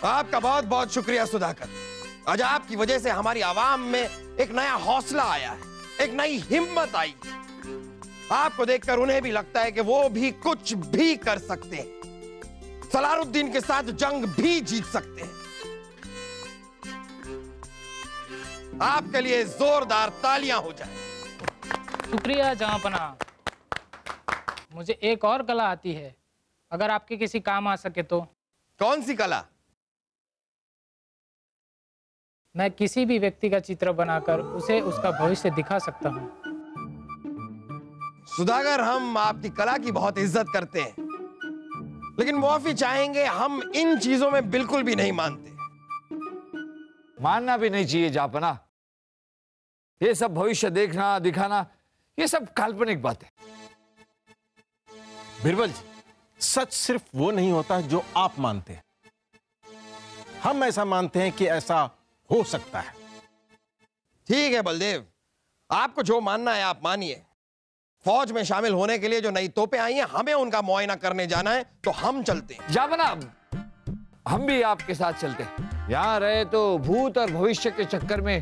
आपका बहुत बहुत शुक्रिया सुधाकर। आज आपकी वजह से हमारी आवाम में एक नया हौसला आया है, एक नई हिम्मत आई। आपको देखकर उन्हें भी लगता है कि वो भी कुछ भी कर सकते हैं, सलारुद्दीन के साथ जंग भी जीत सकते हैं। आपके लिए जोरदार तालियां हो जाए। शुक्रिया जहांपना। मुझे एक और कला आती है, अगर आपके किसी काम आ सके तो। कौन सी कला? मैं किसी भी व्यक्ति का चित्र बनाकर उसे उसका भविष्य दिखा सकता हूँ। सुधाकर, हम आपकी कला की बहुत इज्जत करते हैं, लेकिन मुआफी चाहेंगे, हम इन चीजों में बिल्कुल भी नहीं मानते। मानना भी नहीं चाहिए जहांपना। ये सब भविष्य देखना दिखाना, ये सब काल्पनिक बात है। बिरबल जी, सच सिर्फ वो नहीं होता जो आप मानते हैं, हम ऐसा मानते हैं कि ऐसा हो सकता है। ठीक है बलदेव, आपको जो मानना है आप मानिए। फौज में शामिल होने के लिए जो नई तोपें आई हैं, हमें उनका मुआयना करने जाना है, तो हम चलते हैं। जहांपना, हम भी आपके साथ चलते हैं। यहां रहे तो भूत और भविष्य के चक्कर में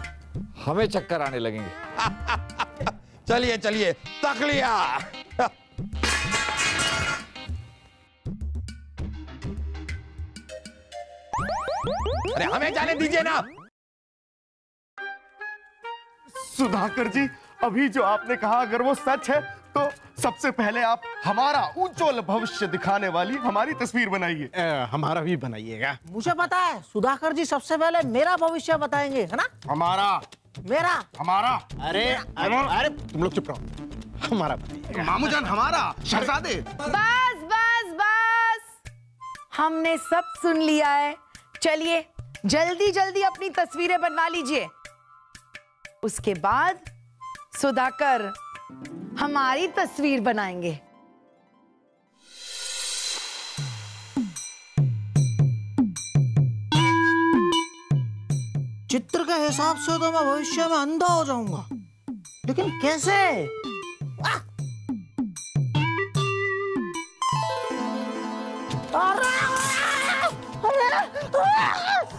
हमें चक्कर आने लगेंगे। चलिए चलिए, तखलिया। अरे हमें जाने दीजिए ना। सुधाकर जी, अभी जो आपने कहा अगर वो सच है तो सबसे पहले आप हमारा उज्जवल भविष्य दिखाने वाली हमारी तस्वीर बनाइए। हमारा भी बनाइएगा। मुझे पता है, सुधाकर जी सबसे पहले मेरा भविष्य बताएंगे, है ना? हमारा, मेरा, हमारा। अरे तुम लोग चुप रहो, हमारा बनाइएगा। मामूजान हमारा, शहजादे। बस बस बस, हमने सब सुन लिया है। चलिए जल्दी जल्दी अपनी तस्वीरें बनवा लीजिए। उसके बाद सुधाकर हमारी तस्वीर बनाएंगे। चित्र के हिसाब से तो मैं भविष्य में अंधा हो जाऊंगा, लेकिन कैसे?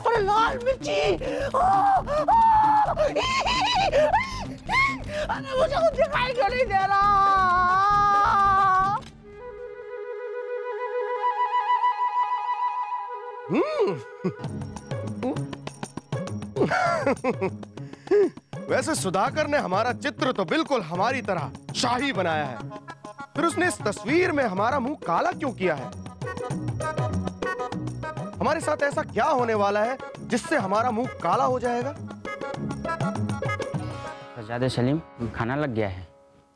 अरे लाल मिर्ची! अरे मुझे कुछ दिखाई क्यों नहीं दे रहा? वैसे सुधाकर ने हमारा चित्र तो बिल्कुल हमारी तरह शाही बनाया है, फिर उसने इस तस्वीर में हमारा मुंह काला क्यों किया है? हमारे साथ ऐसा क्या होने वाला है जिससे हमारा मुंह काला हो जाएगा? शहजादे सलीम, खाना लग गया है।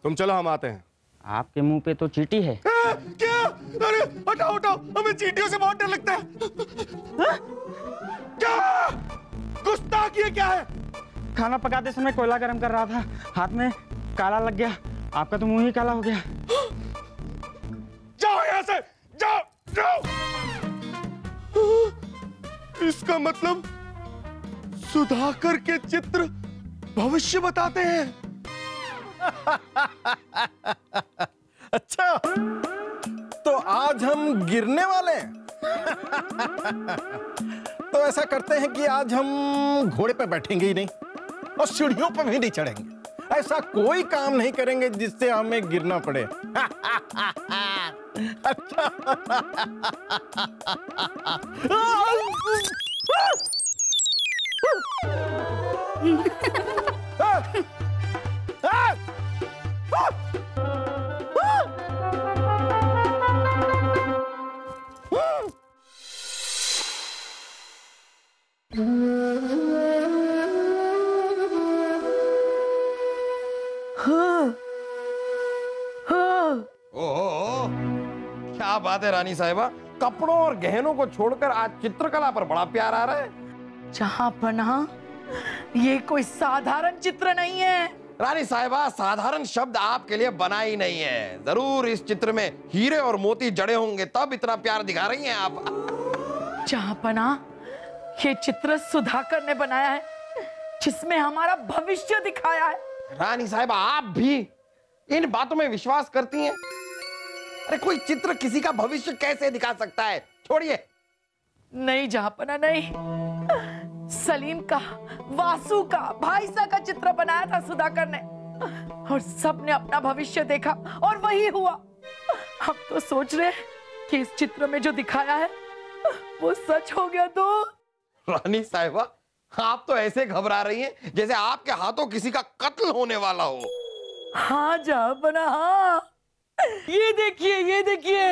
तुम चलो, हम आते हैं। आपके मुंह पे तो चींटी है। क्या? अरे हटाओ हटाओ, हमें चींटियों से बहुत डर लगता है। क्या गुस्ताखी है, क्या है? खाना पकाते समय कोयला गर्म कर रहा था, हाथ में काला लग गया। आपका तो मुंह ही काला हो गया। जाओ यहाँ से, जाओ जाओ। इसका मतलब सुधाकर के चित्र भविष्य बताते हैं। अच्छा, तो आज हम गिरने वाले हैं। तो ऐसा करते हैं कि आज हम घोड़े पे बैठेंगे ही नहीं और सीढ़ियों पे भी नहीं चढ़ेंगे। ऐसा कोई काम नहीं करेंगे जिससे हमें गिरना पड़े। अच्छा। ओह, क्या बात है रानी साहिबा, कपड़ों और गहनों को छोड़कर आज चित्रकला पर बड़ा प्यार आ रहा है। जहांपना, ये कोई साधारण चित्र नहीं है। रानी साहिबा, साधारण शब्द आपके लिए बना ही नहीं है। जरूर इस चित्र में हीरे और मोती जड़े होंगे, तब इतना प्यार दिखा रही हैं आप। जहांपना, ये चित्र सुधाकर ने बनाया है, जिसमें हमारा भविष्य दिखाया है। रानी साहिबा, आप भी इन बातों में विश्वास करती हैं? अरे कोई चित्र किसी का भविष्य कैसे दिखा सकता है? छोड़िए, नहीं जहाँपना नहीं। सलीम का, वासु का, भाईसा का चित्र बनाया था सुधाकर ने और सबने अपना भविष्य देखा और वही हुआ। हम तो सोच रहे हैं कि इस चित्र में जो दिखाया है वो सच हो गया तो। रानी साहिबा, आप तो ऐसे घबरा रही हैं जैसे आपके हाथों किसी का कत्ल होने वाला हो। हाँ जहाँपना हाँ, ये देखिए ये देखिए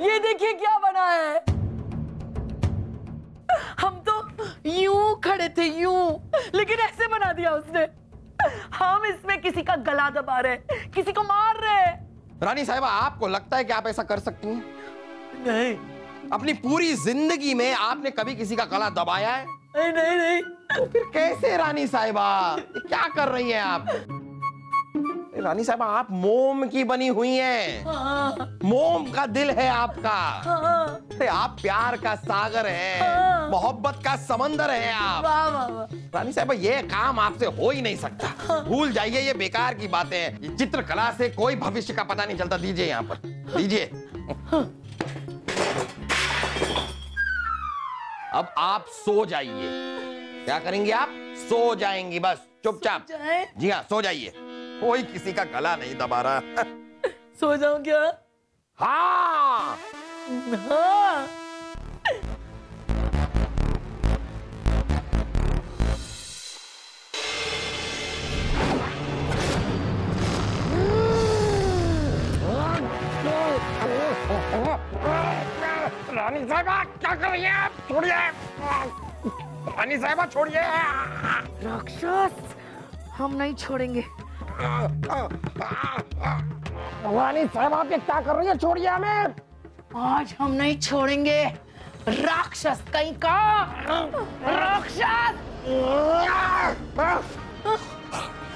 ये देखिए क्या बना है। हम तो यूं खड़े थे यूं, लेकिन ऐसे बना दिया उसने। हम इसमें किसी का गला दबा रहे, किसी को मार रहे। रानी साहिबा, आपको लगता है कि आप ऐसा कर सकती हैं? नहीं अपनी पूरी जिंदगी में आपने कभी किसी का गला दबाया है? नहीं नहीं नहीं। तो फिर कैसे रानी साहिबा, ये क्या कर रही हैं आप? रानी साहिबा, आप मोम की बनी हुई हैं। हाँ, मोम का दिल है आपका। हाँ, अरे आप प्यार का सागर हैं, हाँ। मोहब्बत का समंदर हैं आप। वाह वाह वाह। रानी साहिबा, ये काम आपसे हो ही नहीं सकता। भूल जाइए, ये बेकार की बातें हैं। ये चित्रकला से कोई भविष्य का पता नहीं चलता। दीजिए यहाँ पर, दीजिए। अब आप सो जाइए। क्या करेंगे आप? सो जाएंगी बस, चुपचाप। जाए? जी हाँ, सो जाइए। कोई किसी का गला नहीं दबा रहा। सो जाऊं क्या? हाँ। हाँ। रानी साहिबा, क्या कर रही हैं आप? छोड़िए। रानी साहिबा, छोड़िए। राक्षस, हम नहीं छोड़ेंगे। रानी साहिबा, आप ये क्या कर रही है? छोड़िए हमें। आज हम नहीं छोड़ेंगे। राक्षस कहीं का। राक्षस।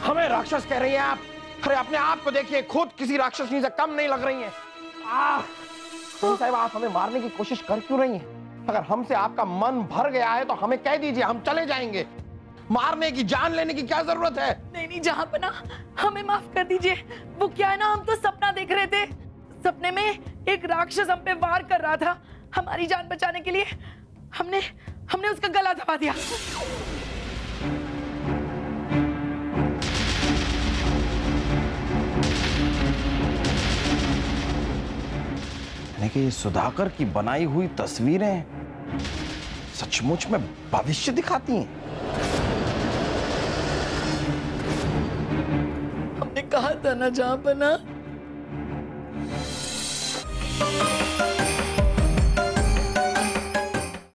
हमें राक्षस कह रही हैं आप? अरे अपने आप को देखिए, खुद किसी राक्षसनी से कम नहीं लग रही हैं। रानी साहिबा, आप हमें मारने की कोशिश कर क्यों रही हैं? अगर हमसे आपका मन भर गया है तो हमें कह दीजिए, हम चले जाएंगे। मारने की, जान लेने की क्या जरूरत है? नहीं नहीं जहाँपना, हमें माफ कर दीजिए। वो क्या है ना, हम तो सपना देख रहे थे। सपने में एक राक्षस हम पे वार कर रहा था। हमारी जान बचाने के लिए हमने उसका गला दबा दिया। यानी कि ये सुधाकर की बनाई हुई तस्वीरें सचमुच में भविष्य दिखाती हैं। हमने कहा था ना जहाँपना।